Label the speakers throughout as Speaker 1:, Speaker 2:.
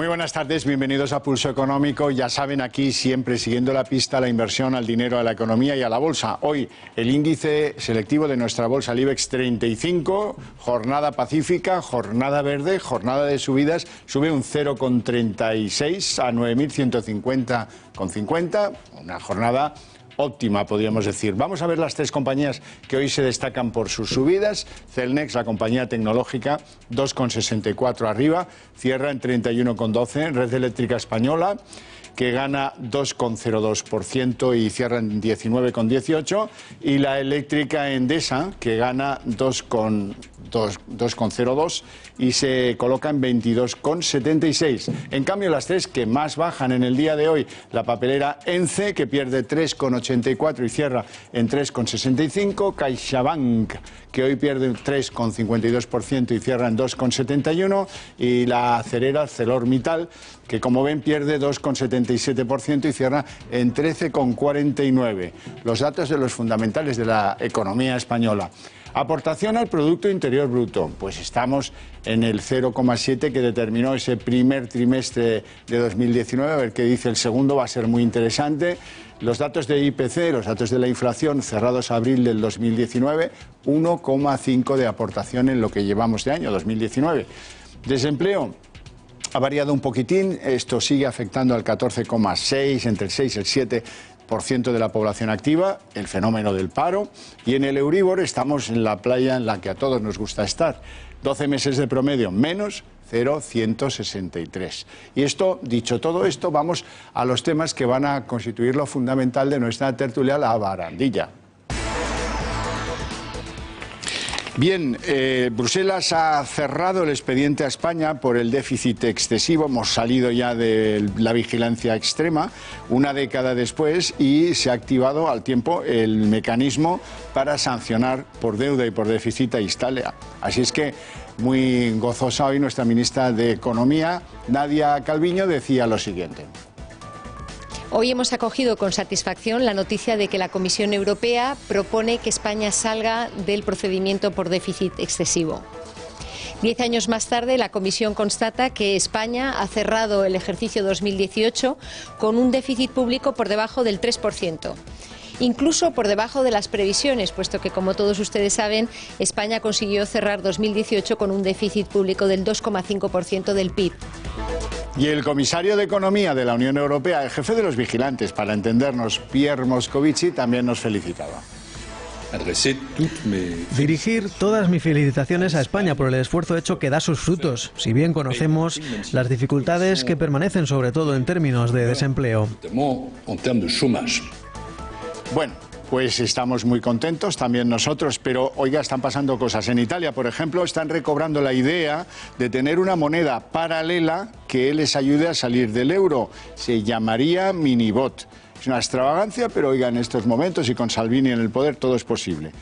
Speaker 1: Muy buenas tardes, bienvenidos a Pulso Económico. Ya saben, aquí siempre siguiendo la pista a la inversión, al dinero, a la economía y a la bolsa. Hoy el índice selectivo de nuestra bolsa, el IBEX 35, jornada pacífica, jornada verde, jornada de subidas, sube un 0,36 a 9.150,50, una jornada óptima, podríamos decir. Vamos a ver las tres compañías que hoy se destacan por sus subidas. Cellnex, la compañía tecnológica, 2,64 arriba, cierra en 31,12. Red Eléctrica Española, que gana 2,02% y cierra en 19,18. Y la eléctrica Endesa, que gana 2,02 y se coloca en 22,76. En cambio, las tres que más bajan en el día de hoy, la papelera ENCE, que pierde 3,84 y cierra en 3,65. CaixaBank, que hoy pierde 3,52% y cierra en 2,71. Y la acerera ArcelorMittal, que como ven pierde 2,77% y cierra en 13,49. Los datos de los fundamentales de la economía española. Aportación al Producto Interior Bruto, pues estamos en el 0,7 que determinó ese primer trimestre de 2019, a ver qué dice el segundo, va a ser muy interesante. Los datos de IPC, los datos de la inflación cerrados a abril del 2019, 1,5 de aportación en lo que llevamos de año, 2019. Desempleo ha variado un poquitín, esto sigue afectando al 14,6, entre el 6 y el 7% de la población activa, el fenómeno del paro, y en el Euribor estamos en la playa en la que a todos nos gusta estar. 12 meses de promedio, menos 0,163. Y esto, dicho todo esto, vamos a los temas que van a constituir lo fundamental de nuestra tertulia, la barandilla. Bien, Bruselas ha cerrado el expediente a España por el déficit excesivo. Hemos salido ya de la vigilancia extrema una década después y se ha activado al tiempo el mecanismo para sancionar por deuda y por déficit a Italia. Así es que muy gozosa hoy nuestra ministra de Economía, Nadia Calviño, decía lo siguiente.
Speaker 2: Hoy hemos acogido con satisfacción la noticia de que la Comisión Europea propone que España salga del procedimiento por déficit excesivo. 10 años más tarde, la Comisión constata que España ha cerrado el ejercicio 2018 con un déficit público por debajo del 3%. Incluso por debajo de las previsiones, puesto que, como todos ustedes saben, España consiguió cerrar 2018 con un déficit público del 2,5% del PIB.
Speaker 1: Y el comisario de Economía de la Unión Europea, el jefe de los vigilantes, para entendernos, Pierre Moscovici, también nos felicitaba.
Speaker 3: Dirigir todas mis felicitaciones a España por el esfuerzo hecho que da sus frutos, si bien conocemos las dificultades que permanecen, sobre todo en términos de desempleo.
Speaker 1: Bueno, pues estamos muy contentos, también nosotros, pero oiga, están pasando cosas. En Italia, por ejemplo, están recobrando la idea de tener una moneda paralela que les ayude a salir del euro. Se llamaría Minibot. Es una extravagancia, pero oiga, en estos momentos y con Salvini en el poder todo es posible.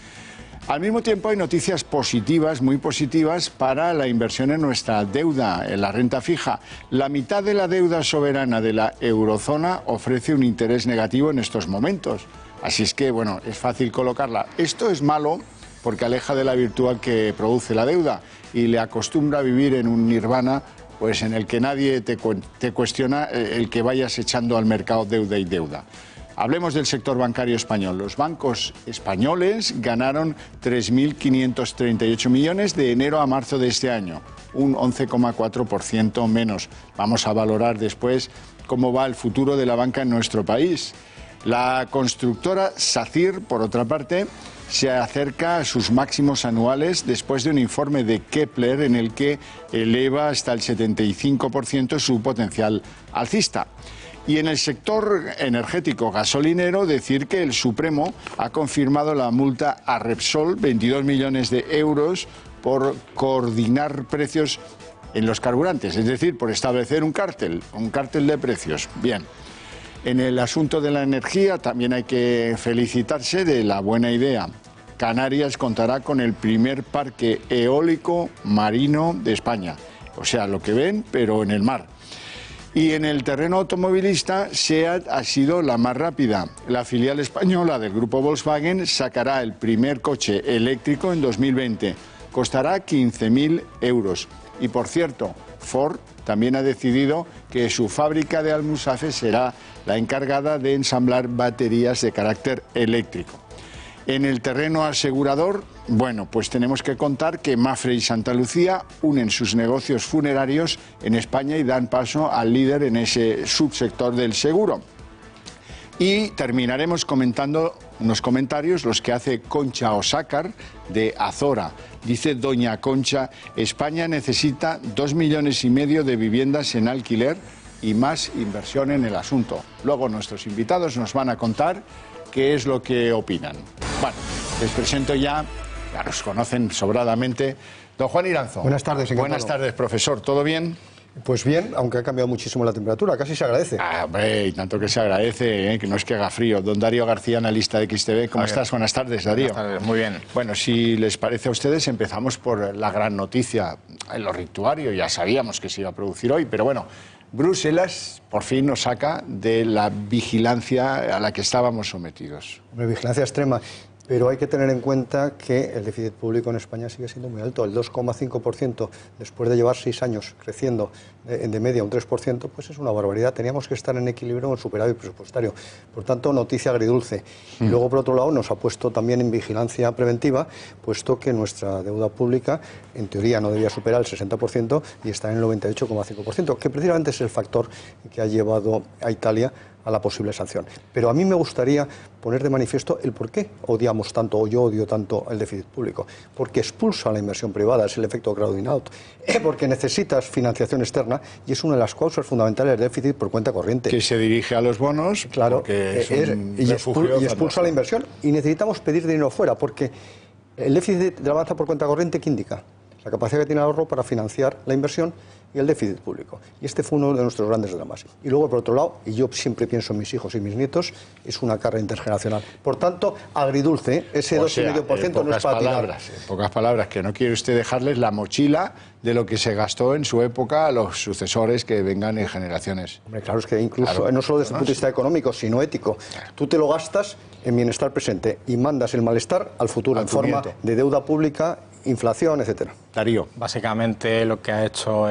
Speaker 1: Al mismo tiempo hay noticias positivas, muy positivas, para la inversión en nuestra deuda, en la renta fija. La mitad de la deuda soberana de la eurozona ofrece un interés negativo en estos momentos. Así es que, bueno, es fácil colocarla. Esto es malo porque aleja de la virtud que produce la deuda y le acostumbra a vivir en un nirvana pues en el que nadie te cuestiona el que vayas echando al mercado deuda y deuda. Hablemos del sector bancario español. Los bancos españoles ganaron 3.538 millones de enero a marzo de este año, un 11,4% menos. Vamos a valorar después cómo va el futuro de la banca en nuestro país. La constructora SACIR, por otra parte, se acerca a sus máximos anuales después de un informe de Kepler en el que eleva hasta el 75% su potencial alcista. Y en el sector energético gasolinero, decir que el Supremo ha confirmado la multa a Repsol, 22 millones de euros, por coordinar precios en los carburantes, es decir, por establecer un cártel de precios. Bien. En el asunto de la energía también hay que felicitarse de la buena idea. Canarias contará con el primer parque eólico marino de España. O sea, lo que ven, pero en el mar. Y en el terreno automovilista, SEAT ha sido la más rápida. La filial española del grupo Volkswagen sacará el primer coche eléctrico en 2020. Costará 15.000 euros. Y por cierto, Ford también ha decidido que su fábrica de Almusafe será la encargada de ensamblar baterías de carácter eléctrico. En el terreno asegurador, bueno, pues tenemos que contar que Mapfre y Santa Lucía unen sus negocios funerarios en España y dan paso al líder en ese subsector del seguro. Y terminaremos comentando unos comentarios, los que hace Concha Osácar de Azora. Dice doña Concha, España necesita 2,5 millones de viviendas en alquiler y más inversión en el asunto. Luego nuestros invitados nos van a contar qué es lo que opinan. Bueno, les presento ya los conocen sobradamente. Don Juan Iranzo.
Speaker 4: Buenas tardes, encantado.
Speaker 1: Buenas tardes, profesor. ¿Todo bien?
Speaker 4: Pues bien, aunque ha cambiado muchísimo la temperatura, casi se agradece.
Speaker 1: Hombre, y tanto que se agradece, que no es que haga frío. Don Darío García, analista de XTV. ¿Cómo estás? Buenas tardes, Darío.
Speaker 5: Buenas tardes, muy bien.
Speaker 1: Bueno, si les parece a ustedes, empezamos por la gran noticia. El rituario, ya sabíamos que se iba a producir hoy, pero bueno, Bruselas por fin nos saca de la vigilancia a la que estábamos sometidos.
Speaker 4: Hombre, vigilancia extrema. Pero hay que tener en cuenta que el déficit público en España sigue siendo muy alto. El 2,5% después de llevar 6 años creciendo de media un 3%, pues es una barbaridad. Teníamos que estar en equilibrio en superávit presupuestario. Por tanto, noticia agridulce. Y luego, por otro lado, nos ha puesto también en vigilancia preventiva, puesto que nuestra deuda pública, en teoría, no debía superar el 60% y está en el 98,5%, que precisamente es el factor que ha llevado a Italia a la posible sanción. Pero a mí me gustaría poner de manifiesto el por qué odiamos tanto, o yo odio tanto el déficit público. Porque expulsa la inversión privada, es el efecto crowding out. Porque necesitas financiación externa y es una de las causas fundamentales del déficit por cuenta corriente.
Speaker 1: Que se dirige a los bonos,
Speaker 4: claro,
Speaker 1: porque
Speaker 4: y expulsa la inversión. Y necesitamos pedir dinero fuera, porque el déficit de la balanza por cuenta corriente, ¿qué indica? La capacidad que tiene el ahorro para financiar la inversión y el déficit público. Y este fue uno de nuestros grandes dramas. Y luego, por otro lado, y yo siempre pienso en mis hijos y mis nietos, es una carga intergeneracional. Por tanto, agridulce, ese 2,5% no es para tirar.
Speaker 1: En pocas palabras, que no quiere usted dejarles la mochila de lo que se gastó en su época a los sucesores que vengan en generaciones.
Speaker 4: Hombre, claro, es que incluso, no solo desde el punto de vista económico, sino ético. Tú te lo gastas en bienestar presente y mandas el malestar al futuro, en forma de deuda pública, inflación, etcétera.
Speaker 1: Darío.
Speaker 5: Básicamente lo que ha hecho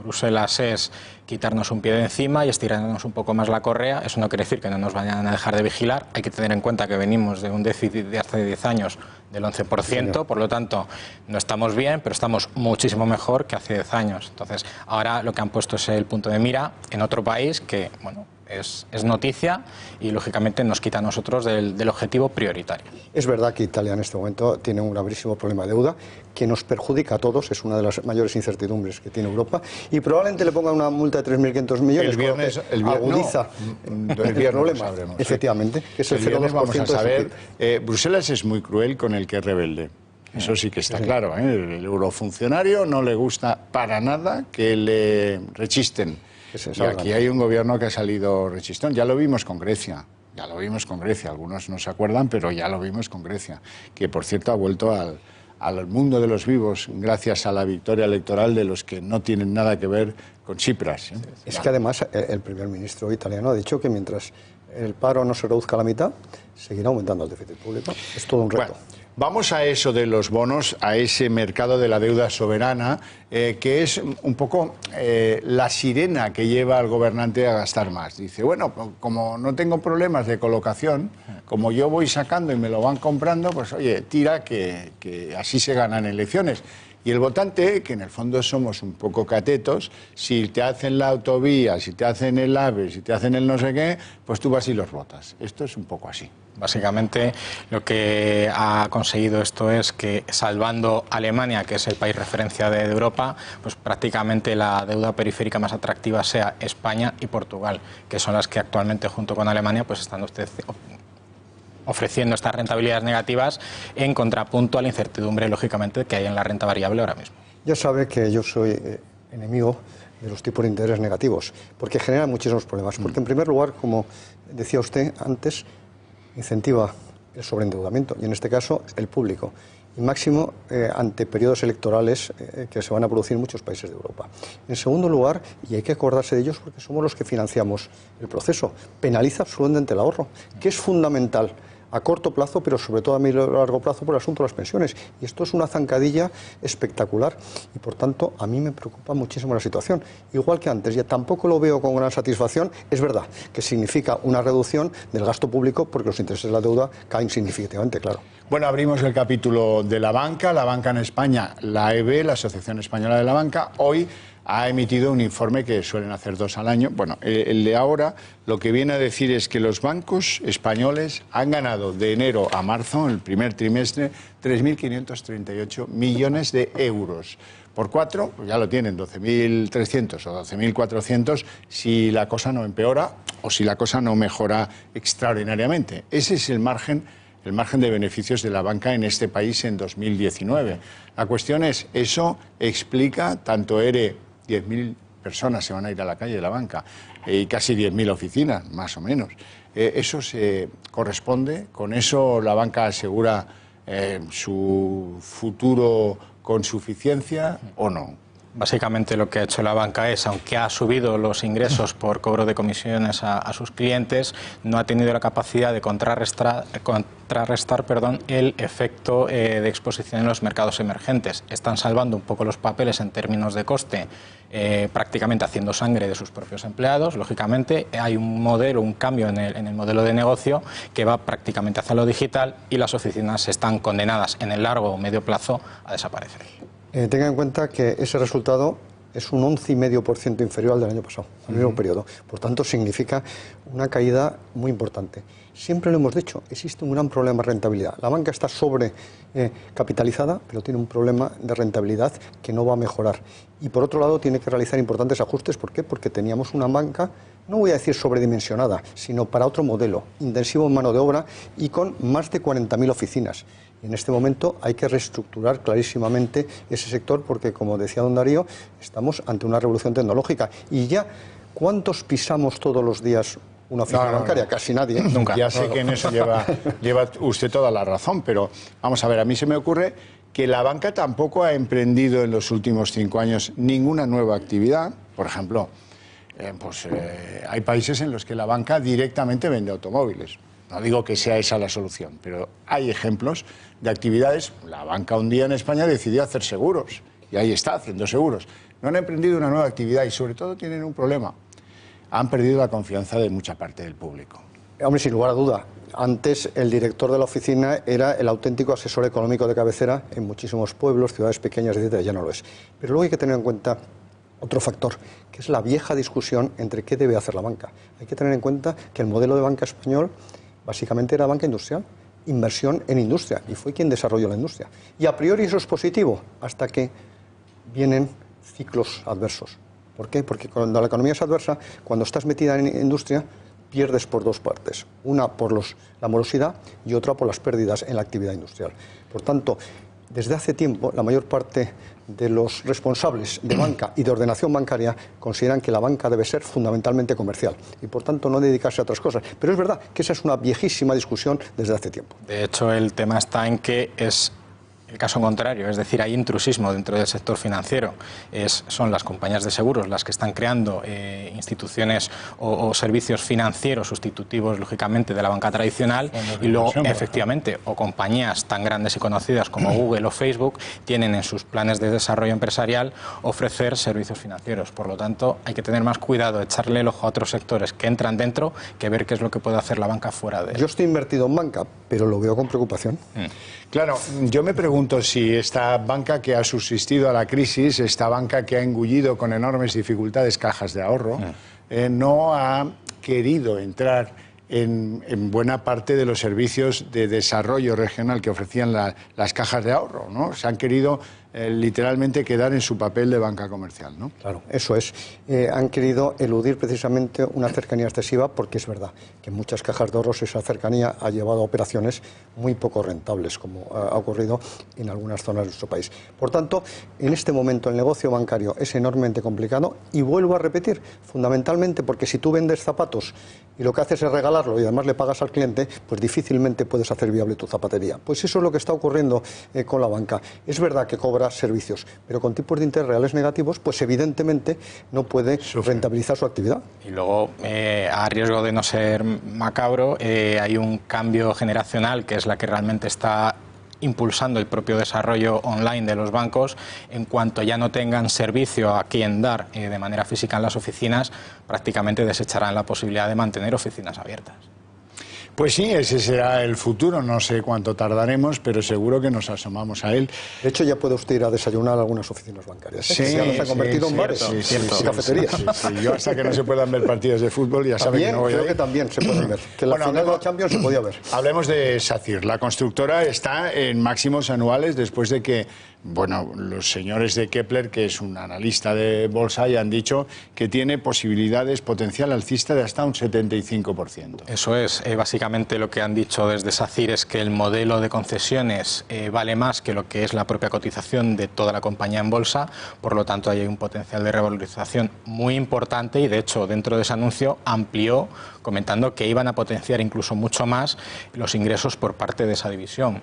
Speaker 5: Bruselas es quitarnos un pie de encima y estirarnos un poco más la correa. Eso no quiere decir que no nos vayan a dejar de vigilar. Hay que tener en cuenta que venimos de un déficit de hace 10 años del 11%, por lo tanto no estamos bien, pero estamos muchísimo mejor que hace 10 años. Entonces, ahora lo que han puesto es el punto de mira en otro país que, bueno, es noticia y lógicamente nos quita a nosotros del objetivo prioritario.
Speaker 4: Es verdad que Italia en este momento tiene un gravísimo problema de deuda que nos perjudica a todos, es una de las mayores incertidumbres que tiene Europa y probablemente le pongan una multa de 3.500 millones.
Speaker 1: El viernes
Speaker 4: agudiza el problema, efectivamente, que es el 0,2%
Speaker 1: vamos a saber. Bruselas es muy cruel con el que es rebelde. Eso sí que está claro, ¿eh? El eurofuncionario no le gusta para nada que le rechisten. Y aquí hay un gobierno que ha salido rechistón. Ya lo vimos con Grecia. Algunos no se acuerdan, pero ya lo vimos con Grecia. Que, por cierto, ha vuelto al mundo de los vivos gracias a la victoria electoral de los que no tienen nada que ver con Tsipras, ¿eh?
Speaker 4: Es que además el primer ministro italiano ha dicho que mientras el paro no se reduzca a la mitad, seguirá aumentando el déficit público. Es todo un reto.
Speaker 1: Bueno, vamos a eso de los bonos, a ese mercado de la deuda soberana, que es un poco la sirena que lleva al gobernante a gastar más. Dice, bueno, como no tengo problemas de colocación, como yo voy sacando y me lo van comprando, pues oye, tira que así se ganan elecciones. Y el votante, que en el fondo somos un poco catetos, si te hacen la autovía, si te hacen el AVE, si te hacen el no sé qué, pues tú vas y los votas. Esto es un poco así.
Speaker 5: Básicamente lo que ha conseguido esto es que, salvando Alemania, que es el país referencia de Europa, pues prácticamente la deuda periférica más atractiva sea España y Portugal, que son las que actualmente junto con Alemania pues están ofreciendo estas rentabilidades negativas en contrapunto a la incertidumbre, lógicamente, que hay en la renta variable ahora mismo.
Speaker 4: Ya sabe que yo soy enemigo de los tipos de interés negativos, porque generan muchísimos problemas. Porque, en primer lugar, como decía usted antes, incentiva el sobreendeudamiento, y en este caso el público, y máximo ante periodos electorales que se van a producir en muchos países de Europa. En segundo lugar, y hay que acordarse de ellos porque somos los que financiamos el proceso, penaliza absolutamente el ahorro, que es fundamental a corto plazo, pero sobre todo a medio largo plazo por el asunto de las pensiones. Y esto es una zancadilla espectacular y, por tanto, a mí me preocupa muchísimo la situación. Igual que antes, ya tampoco lo veo con gran satisfacción. Es verdad que significa una reducción del gasto público porque los intereses de la deuda caen significativamente, claro.
Speaker 1: Bueno, abrimos el capítulo de la banca en España, la AEB, la Asociación Española de la Banca, hoy ha emitido un informe que suelen hacer 2 al año. Bueno, el de ahora lo que viene a decir es que los bancos españoles han ganado de enero a marzo, en el primer trimestre, 3.538 millones de euros. Por 4, pues ya lo tienen, 12.300 o 12.400 si la cosa no empeora o si la cosa no mejora extraordinariamente. Ese es el margen de beneficios de la banca en este país en 2019. La cuestión es, ¿eso explica tanto ERE? 10.000 personas se van a ir a la calle de la banca y casi 10.000 oficinas, más o menos. ¿Eso se corresponde? ¿Con eso la banca asegura su futuro con suficiencia o no?
Speaker 5: Básicamente lo que ha hecho la banca es, aunque ha subido los ingresos por cobro de comisiones a sus clientes, no ha tenido la capacidad de contrarrestar el efecto de exposición en los mercados emergentes. Están salvando un poco los papeles en términos de coste, prácticamente haciendo sangre de sus propios empleados. Lógicamente hay un cambio en el modelo de negocio que va prácticamente hacia lo digital y las oficinas están condenadas en el largo o medio plazo a desaparecer.
Speaker 4: Tenga en cuenta que ese resultado es un 11,5% inferior al del año pasado, al mismo periodo. Por tanto, significa una caída muy importante. Siempre lo hemos dicho, existe un gran problema de rentabilidad. La banca está sobrecapitalizada, pero tiene un problema de rentabilidad que no va a mejorar. Y por otro lado, tiene que realizar importantes ajustes. ¿Por qué? Porque teníamos una banca, no voy a decir sobredimensionada, sino para otro modelo, intensivo en mano de obra y con más de 40.000 oficinas. Y en este momento hay que reestructurar clarísimamente ese sector porque, como decía don Darío, estamos ante una revolución tecnológica. Y ya, ¿cuántos pisamos todos los días una oficina bancaria? Casi nadie.
Speaker 1: Nunca. Ya sé que en eso lleva usted toda la razón, pero vamos a ver, a mí se me ocurre que la banca tampoco ha emprendido en los últimos 5 años ninguna nueva actividad. Por ejemplo, hay países en los que la banca directamente vende automóviles. No digo que sea esa la solución, pero hay ejemplos de actividades. La banca un día en España decidió hacer seguros y ahí está, haciendo seguros. No han emprendido una nueva actividad y sobre todo tienen un problema. Han perdido la confianza de mucha parte del público.
Speaker 4: Hombre, sin lugar a duda. Antes el director de la oficina era el auténtico asesor económico de cabecera en muchísimos pueblos, ciudades pequeñas, etc. Ya no lo es. Pero luego hay que tener en cuenta otro factor, que es la vieja discusión entre qué debe hacer la banca. Hay que tener en cuenta que el modelo de banca español básicamente era banca industrial, inversión en industria, y fue quien desarrolló la industria. Y a priori eso es positivo, hasta que vienen ciclos adversos. ¿Por qué? Porque cuando la economía es adversa, cuando estás metida en industria, pierdes por 2 partes. Una por la morosidad y otra por las pérdidas en la actividad industrial. Por tanto, desde hace tiempo, la mayor parte de los responsables de banca y de ordenación bancaria consideran que la banca debe ser fundamentalmente comercial y, por tanto, no dedicarse a otras cosas. Pero es verdad que esa es una viejísima discusión desde hace tiempo.
Speaker 5: De hecho, el tema está en que es el caso contrario, es decir, hay intrusismo dentro del sector financiero. Son las compañías de seguros las que están creando instituciones o servicios financieros sustitutivos, lógicamente, de la banca tradicional, y luego, efectivamente, o compañías tan grandes y conocidas como Google o Facebook tienen en sus planes de desarrollo empresarial ofrecer servicios financieros. Por lo tanto, hay que tener más cuidado, echarle el ojo a otros sectores que entran dentro, que ver qué es lo que puede hacer la banca fuera de él.
Speaker 4: Yo estoy invertido en banca, pero lo veo con preocupación.
Speaker 1: Claro, yo me pregunto si esta banca que ha subsistido a la crisis, esta banca que ha engullido con enormes dificultades cajas de ahorro, no ha querido entrar en buena parte de los servicios de desarrollo regional que ofrecían las cajas de ahorro, ¿no? Se han querido literalmente quedar en su papel de banca comercial, ¿no?
Speaker 4: Claro, eso es. Han querido eludir precisamente una cercanía excesiva, porque es verdad que en muchas cajas de ahorros esa cercanía ha llevado a operaciones muy poco rentables, como ha ocurrido en algunas zonas de nuestro país. Por tanto, en este momento el negocio bancario es enormemente complicado y vuelvo a repetir, fundamentalmente porque si tú vendes zapatos y lo que haces es regalarlo y además le pagas al cliente, pues difícilmente puedes hacer viable tu zapatería. Pues eso es lo que está ocurriendo con la banca. Es verdad que cobra paga servicios. Pero con tipos de interés reales negativos, pues evidentemente no puede rentabilizar su actividad.
Speaker 5: Y luego, a riesgo de no ser macabro, hay un cambio generacional que es la que realmente está impulsando el propio desarrollo online de los bancos. En cuanto ya no tengan servicio a quien dar de manera física en las oficinas, prácticamente desecharán la posibilidad de mantener oficinas abiertas.
Speaker 1: Pues sí, ese será el futuro, no sé cuánto tardaremos, pero seguro que nos asomamos a él.
Speaker 4: De hecho, ya puede usted ir a desayunar a algunas oficinas bancarias.
Speaker 1: Sí,
Speaker 4: ya nos ha convertido en bares y cafeterías.
Speaker 1: Sí. Yo hasta que no se puedan ver partidos de fútbol ya sabe que no voy a ir.
Speaker 4: Creo que también se pueden ver, que la final de la Champions se podía ver.
Speaker 1: Hablemos de SACIR. La constructora está en máximos anuales después de que, bueno, los señores de Kepler, que es un analista de bolsa, ya han dicho que tiene posibilidades, potencial alcista de hasta un 75%.
Speaker 5: Eso es, básicamente lo que han dicho desde SACIR es que el modelo de concesiones vale más que lo que es la propia cotización de toda la compañía en bolsa, por lo tanto hay un potencial de revalorización muy importante y de hecho dentro de ese anuncio amplió comentando que iban a potenciar incluso mucho más los ingresos por parte de esa división.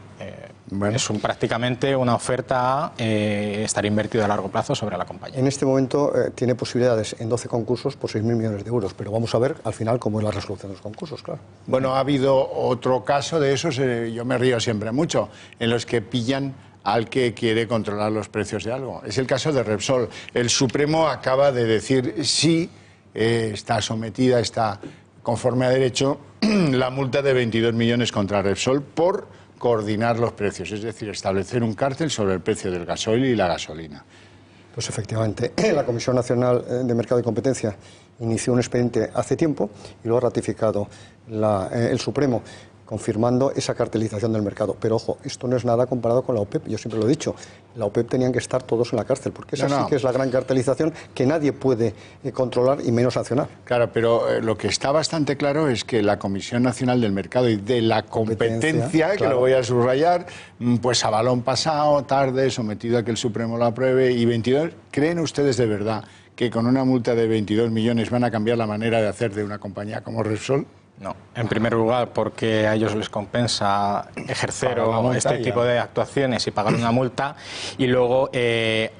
Speaker 5: Bueno. Es prácticamente una oferta a estar invertido a largo plazo sobre la compañía.
Speaker 4: En este momento tiene posibilidades en 12 concursos por 6.000 millones de euros, pero vamos a ver al final cómo es la resolución de los concursos, claro.
Speaker 1: Bueno, ha habido otro caso de esos, yo me río siempre mucho, en los que pillan al que quiere controlar los precios de algo. Es el caso de Repsol. El Supremo acaba de decir sí, está sometida, está conforme a derecho, la multa de 22 millones contra Repsol por coordinar los precios, es decir, establecer un cártel sobre el precio del gasoil y la gasolina.
Speaker 4: Pues efectivamente, la Comisión Nacional de Mercado y Competencia inició un expediente hace tiempo y lo ha ratificado el Supremo, confirmando esa cartelización del mercado. Pero ojo, esto no es nada comparado con la OPEP, yo siempre lo he dicho, la OPEP tenían que estar todos en la cárcel, porque esa sí que es la gran cartelización que nadie puede controlar y menos sancionar.
Speaker 1: Claro, pero lo que está bastante claro es que la Comisión Nacional del Mercado y de la Competencia, que claro, lo voy a subrayar, pues a balón pasado, tarde, sometido a que el Supremo lo apruebe, y 22, ¿creen ustedes de verdad que con una multa de 22 millones van a cambiar la manera de hacer de una compañía como Repsol?
Speaker 5: No, en primer lugar porque a ellos les compensa ejercer este tipo de actuaciones y pagar una multa, y luego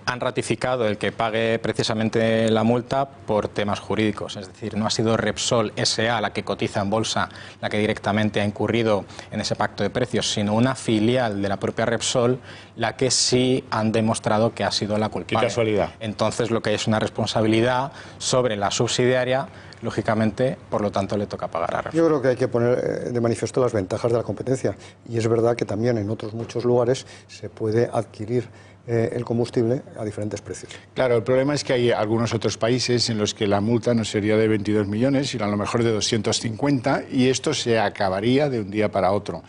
Speaker 5: han ratificado el que pague precisamente la multa por temas jurídicos, es decir, no ha sido Repsol S.A. la que cotiza en bolsa la que directamente ha incurrido en ese pacto de precios, sino una filial de la propia Repsol la que sí han demostrado que ha sido la culpable.
Speaker 1: Qué casualidad.
Speaker 5: Entonces lo que hay es una responsabilidad sobre la subsidiaria. Lógicamente, por lo tanto, le toca pagar a Repsol.
Speaker 4: Yo creo que hay que poner de manifiesto las ventajas de la competencia. Y es verdad que también en otros muchos lugares se puede adquirir el combustible a diferentes precios.
Speaker 1: Claro, el problema es que hay algunos otros países en los que la multa no sería de 22 millones, sino a lo mejor de 250, y esto se acabaría de un día para otro.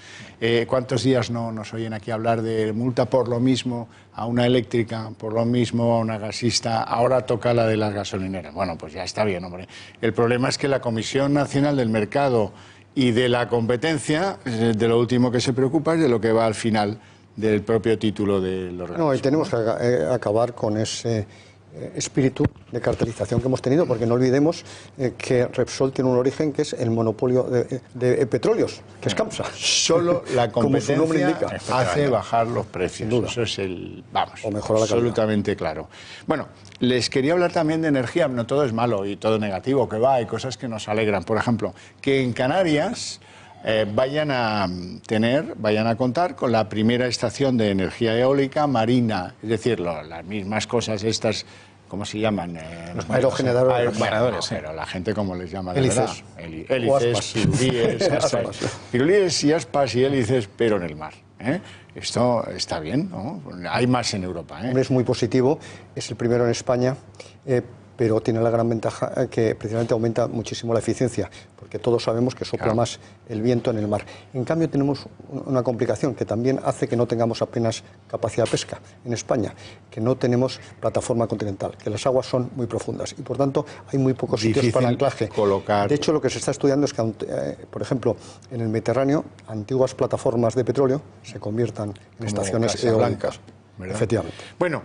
Speaker 1: ¿Cuántos días no nos oyen aquí hablar de multa por lo mismo a una eléctrica, por lo mismo a una gasista? Ahora toca la de las gasolineras. Bueno, pues ya está bien, hombre. El problema es que la Comisión Nacional del Mercado y de la Competencia, de lo último que se preocupa es de lo que va al final del propio título del organismo.
Speaker 4: No, y tenemos que acabar con ese espíritu de cartelización que hemos tenido, porque no olvidemos que Repsol tiene un origen que es el monopolio de petróleos, que es CAMSA.
Speaker 1: Solo la competencia
Speaker 4: como su nombre indica,
Speaker 1: hace bajar los precios.
Speaker 4: Sin duda.
Speaker 1: Eso es el, vamos,
Speaker 4: o mejora la
Speaker 1: absolutamente claro. Bueno, les quería hablar también de energía. No todo es malo y todo negativo, que va, hay cosas que nos alegran. Por ejemplo, que en Canarias vayan a contar con la primera estación de energía eólica marina, es decir, las mismas cosas estas, ¿cómo se llaman?
Speaker 4: Los aerogeneradores.
Speaker 1: Pero la gente, ¿cómo les llama?
Speaker 4: Hélices.
Speaker 1: Hélices, pirulíes y aspas y hélices, pero en el mar. Esto está bien, ¿no? Hay más en Europa.
Speaker 4: Es muy positivo, es el primero en España, pero tiene la gran ventaja que precisamente aumenta muchísimo la eficiencia, porque todos sabemos que sopla más el viento en el mar. En cambio tenemos una complicación que también hace que no tengamos apenas capacidad de pesca en España, que no tenemos plataforma continental, que las aguas son muy profundas y por tanto hay muy pocos sitios para anclaje. De hecho, lo que se está estudiando es que, por ejemplo, en el Mediterráneo, antiguas plataformas de petróleo se conviertan en estaciones eólicas.
Speaker 1: ¿verdad?
Speaker 4: Efectivamente.
Speaker 1: Bueno,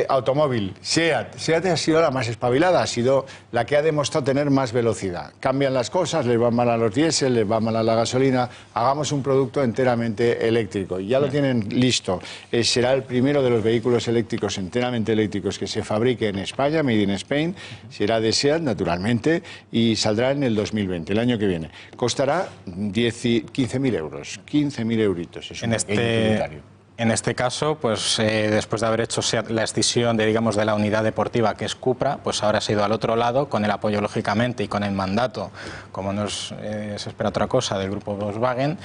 Speaker 1: automóvil, SEAT. SEAT ha sido la más espabilada, ha sido la que ha demostrado tener más velocidad. Cambian las cosas, les va mal a los diésel, les va mal a la gasolina. Hagamos un producto enteramente eléctrico. Y ya lo tienen listo. Será el primero de los vehículos eléctricos, enteramente eléctricos, que se fabrique en España, Made in Spain. Será de SEAT, naturalmente, y saldrá en el 2020, el año que viene. Costará 15.000 euros, 15.000 euritos. Es un pequeño utilitario.
Speaker 5: En este caso, pues después de haber hecho la escisión de, digamos, de la unidad deportiva que es Cupra, pues ahora se ha ido al otro lado con el apoyo, lógicamente, y con el mandato, como no se espera otra cosa, del grupo Volkswagen,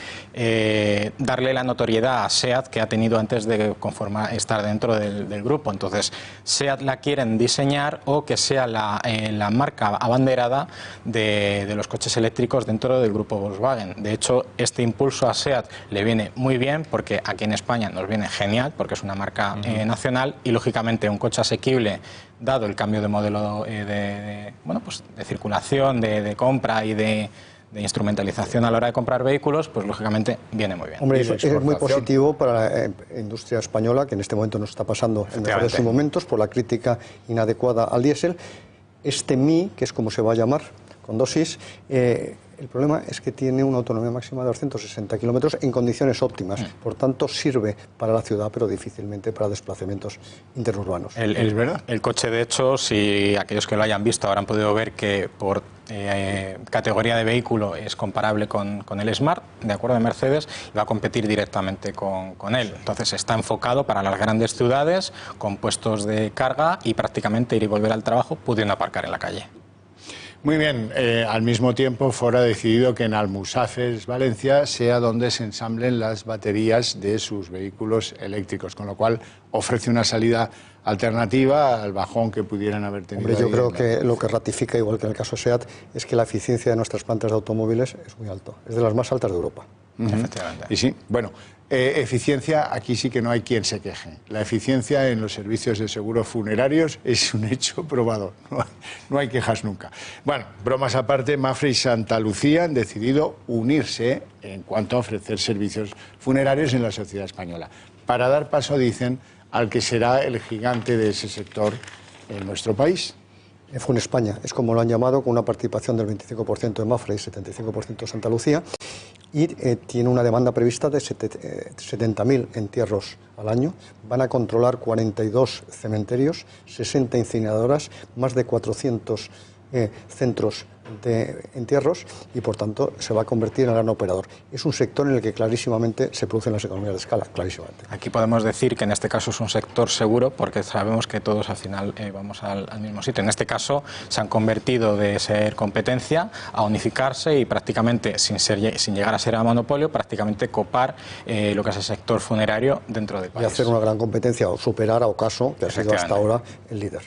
Speaker 5: darle la notoriedad a SEAT que ha tenido antes de estar dentro del grupo. Entonces, SEAT la quieren diseñar o que sea la marca abanderada de los coches eléctricos dentro del grupo Volkswagen. De hecho, este impulso a SEAT le viene muy bien porque aquí en España nos viene genial porque es una marca nacional y lógicamente un coche asequible, dado el cambio de modelo de circulación, de compra y de instrumentalización a la hora de comprar vehículos, pues lógicamente viene muy bien.
Speaker 4: Hombre, es muy positivo para la industria española, que en este momento nos está pasando en mejores momentos por la crítica inadecuada al diésel. Este Mi, que es como se va a llamar, con dosis, el problema es que tiene una autonomía máxima de 260 kilómetros en condiciones óptimas. Por tanto, sirve para la ciudad, pero difícilmente para desplazamientos interurbanos.
Speaker 1: ¿Es verdad?
Speaker 5: El coche, de hecho, si aquellos que lo hayan visto habrán podido ver que por categoría de vehículo es comparable con el Smart, de acuerdo, de Mercedes, y va a competir directamente con él. Entonces está enfocado para las grandes ciudades, con puestos de carga y prácticamente ir y volver al trabajo pudiendo aparcar en la calle.
Speaker 1: Muy bien, al mismo tiempo Ford ha decidido que en Almusafes, Valencia, sea donde se ensamblen las baterías de sus vehículos eléctricos, con lo cual ofrece una salida alternativa al bajón que pudieran haber tenido.
Speaker 4: Hombre, yo creo que lo que ratifica, igual que en el caso SEAT, es que la eficiencia de nuestras plantas de automóviles es muy alta, es de las más altas de Europa.
Speaker 5: Efectivamente.
Speaker 1: Y sí, bueno, eficiencia, aquí sí que no hay quien se queje. La eficiencia en los servicios de seguros funerarios es un hecho probado, no hay quejas nunca. Bueno, bromas aparte, Mapfre y Santa Lucía han decidido unirse en cuanto a ofrecer servicios funerarios en la sociedad española, para dar paso, dicen, al que será el gigante de ese sector en nuestro país.
Speaker 4: Funespaña, es como lo han llamado, con una participación del 25% de Mapfre y 75% de Santa Lucía, y tiene una demanda prevista de 70.000 entierros al año. Van a controlar 42 cementerios, 60 incineradoras, más de 400 centros de entierros y, por tanto, se va a convertir en el gran operador. Es un sector en el que clarísimamente se producen las economías de escala, clarísimamente.
Speaker 5: Aquí podemos decir que en este caso es un sector seguro porque sabemos que todos al final vamos al mismo sitio. En este caso se han convertido de ser competencia a unificarse y prácticamente, sin llegar a ser a monopolio, prácticamente copar lo que es el sector funerario dentro del país.
Speaker 4: Y hacer una gran competencia o superar a Ocaso, que ha sido hasta ahora el líder.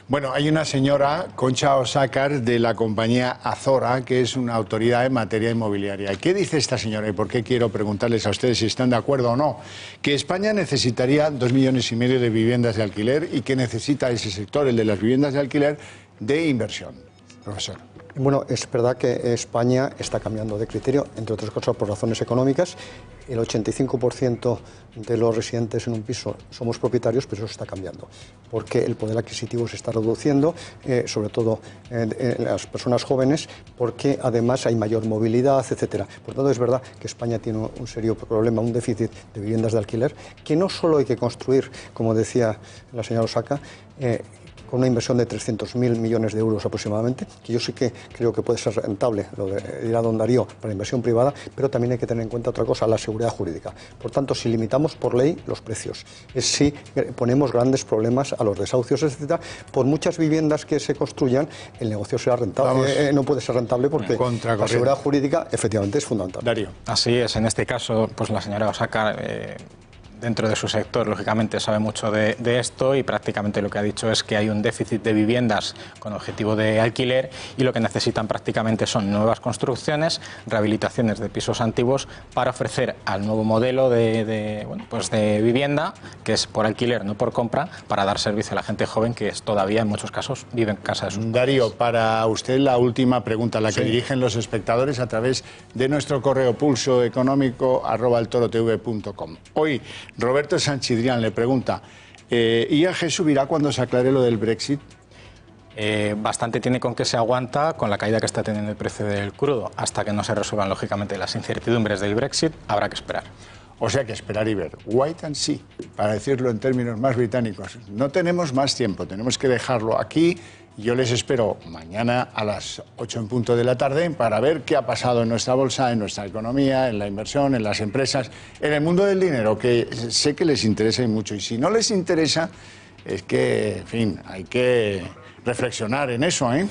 Speaker 1: Bueno, hay una señora, Concha Osácar, de la compañía Azora, que es una autoridad en materia inmobiliaria. ¿Qué dice esta señora y por qué quiero preguntarles a ustedes si están de acuerdo o no? Que España necesitaría 2,5 millones de viviendas de alquiler y que necesita ese sector, el de las viviendas de alquiler, de inversión. Profesor.
Speaker 4: Bueno, es verdad que España está cambiando de criterio, entre otras cosas por razones económicas. El 85% de los residentes en un piso somos propietarios, pero eso está cambiando, porque el poder adquisitivo se está reduciendo, sobre todo en las personas jóvenes, porque además hay mayor movilidad, etcétera. Por tanto, es verdad que España tiene un serio problema, un déficit de viviendas de alquiler, que no solo hay que construir, como decía la señora Osaka, con una inversión de 300.000 millones de euros aproximadamente, que yo sí que creo que puede ser rentable, lo de ir a Don Darío para inversión privada, pero también hay que tener en cuenta otra cosa, la seguridad jurídica. Por tanto, si limitamos por ley los precios, si ponemos grandes problemas a los desahucios, etcétera, por muchas viviendas que se construyan, el negocio será rentable. No puede ser rentable porque la seguridad jurídica efectivamente es fundamental.
Speaker 1: Darío.
Speaker 5: Así es, en este caso, pues la señora Osaka, dentro de su sector, lógicamente, sabe mucho de esto y prácticamente lo que ha dicho es que hay un déficit de viviendas con objetivo de alquiler y lo que necesitan prácticamente son nuevas construcciones, rehabilitaciones de pisos antiguos para ofrecer al nuevo modelo de vivienda, que es por alquiler, no por compra, para dar servicio a la gente joven que todavía en muchos casos vive en casa de sus padres.
Speaker 1: Darío, para usted la última pregunta, la que dirigen los espectadores a través de nuestro correo pulsoeconómico@eltorotv.com. Hoy Roberto Sanchidrián le pregunta, ¿IAG subirá cuando se aclare lo del Brexit?
Speaker 5: Bastante tiene con que se aguanta con la caída que está teniendo el precio del crudo. Hasta que no se resuelvan, lógicamente, las incertidumbres del Brexit, habrá que esperar.
Speaker 1: O sea que esperar y ver. Wait and see, para decirlo en términos más británicos. No tenemos más tiempo, tenemos que dejarlo aquí. Yo les espero mañana a las 8 en punto de la tarde para ver qué ha pasado en nuestra bolsa, en nuestra economía, en la inversión, en las empresas, en el mundo del dinero, que sé que les interesa y mucho. Y si no les interesa, es que, en fin, hay que reflexionar en eso, ¿eh?